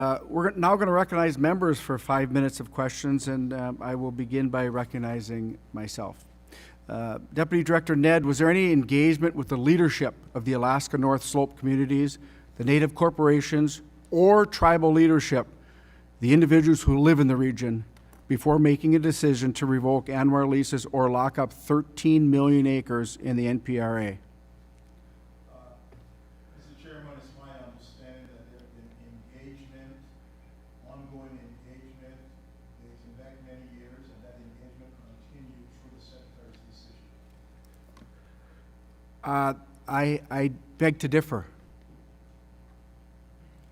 We're now going to recognize members for 5 minutes of questions, and I will begin by recognizing myself. Deputy Director Ned, was there any engagement with the leadership of the Alaska North Slope communities, the Native corporations, or tribal leadership, the individuals who live in the region, before making a decision to revoke ANWR leases or lock up 13 million acres in the NPRA? Mr. Chairman, it's my understanding that there have been engagement, ongoing engagement, dating back many years, and that engagement continued through the Secretary's decision. I beg to differ.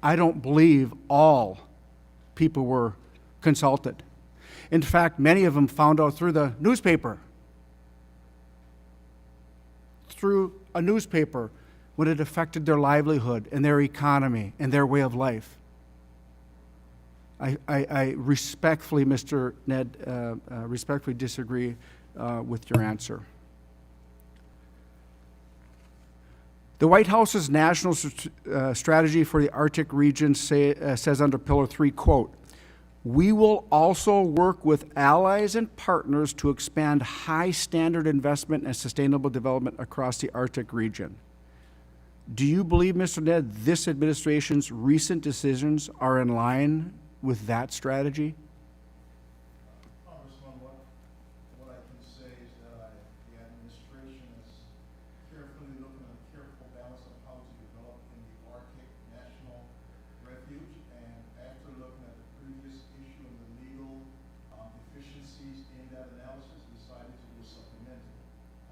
I don't believe all people were consulted. In fact, many of them found out through the newspaper. Through a newspaper when it affected their livelihood and their economy and their way of life. I respectfully, Mr. Ned, respectfully disagree with your answer. The White House's national strategy for the Arctic region says under Pillar 3, quote, "We will also work with allies and partners to expand high standard investment and sustainable development across the Arctic region." Do you believe, Mr. Ned, this administration's recent decisions are in line with that strategy? Congressman, what I can say is that the administration is carefully looking at a careful balance of how to develop in the Arctic National Refuge, and after looking at the previous issue and the legal deficiencies in that analysis, decided to do supplemental.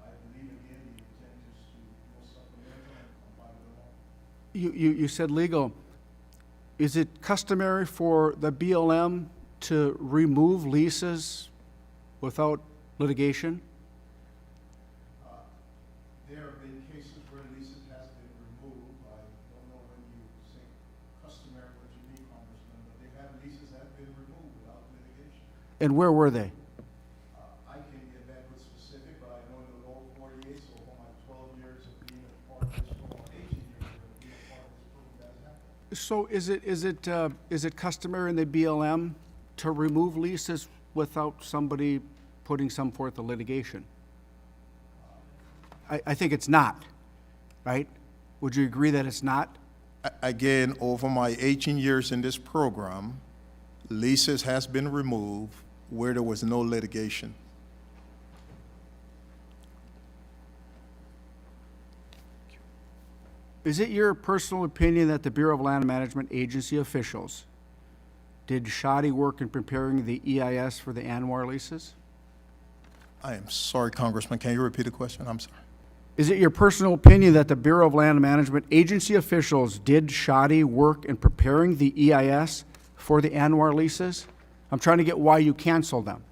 I believe, again, the intent is to do a supplemental and comply with the law. You said legal. Is it customary for the BLM to remove leases without litigation? There have been cases where leases has been removed. I don't know when you say customary what you mean, Congressman, but they have leases that have been removed without litigation. And where were they? I can get back with specific, but I know in the lower 48, so for my 12 years of being a part of this program, 18 years of being a part of this program, that has happened. So is it customary in the BLM to remove leases without somebody putting some forth a litigation? I think it's not, right? Would you agree that it's not? Again, over my 18 years in this program, leases has been removed where there was no litigation. Is it your personal opinion that the Bureau of Land Management agency officials did shoddy work in preparing the EIS for the ANWR leases? I am sorry, Congressman, can you repeat the question? I'm sorry. Is it your personal opinion that the Bureau of Land Management agency officials did shoddy work in preparing the EIS for the ANWR leases? I'm trying to get why you canceled them.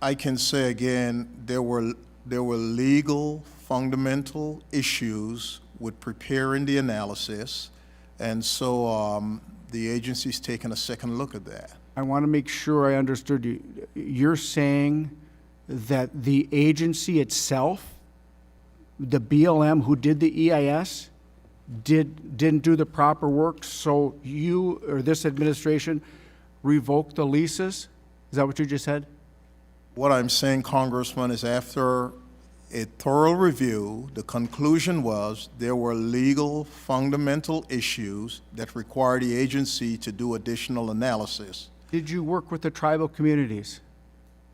I can say again, there were legal fundamental issues with preparing the analysis, and so the agency's taken a second look at that. I want to make sure I understood you. You're saying that the agency itself, the BLM who did the EIS, didn't do the proper work, so you or this administration revoked the leases? Is that what you just said? What I'm saying, Congressman, is after a thorough review, the conclusion was there were legal fundamental issues that required the agency to do additional analysis. Did you work with the tribal communities?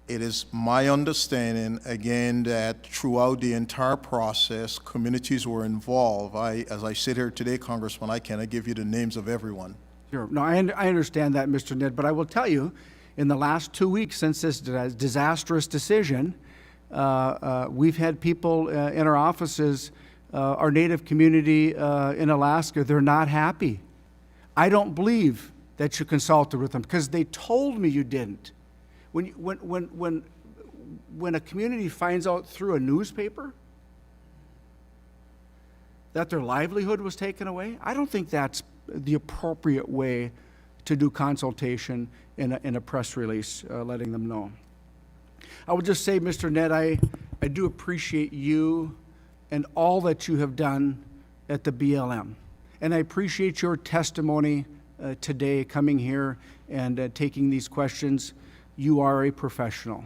It is my understanding, again, that throughout the entire process, communities were involved. As I sit here today, Congressman, I cannot give you the names of everyone. Sure. No, I understand that, Mr. Ned, but I will tell you, in the last 2 weeks since this disastrous decision, we've had people in our offices, our Native community in Alaska, they're not happy. I don't believe that you consulted with them because they told me you didn't. When a community finds out through a newspaper that their livelihood was taken away, I don't think that's the appropriate way to do consultation in a press release, letting them know. I would just say, Mr. Ned, I do appreciate you and all that you have done at the BLM. And I appreciate your testimony today, coming here and taking these questions. You are a professional.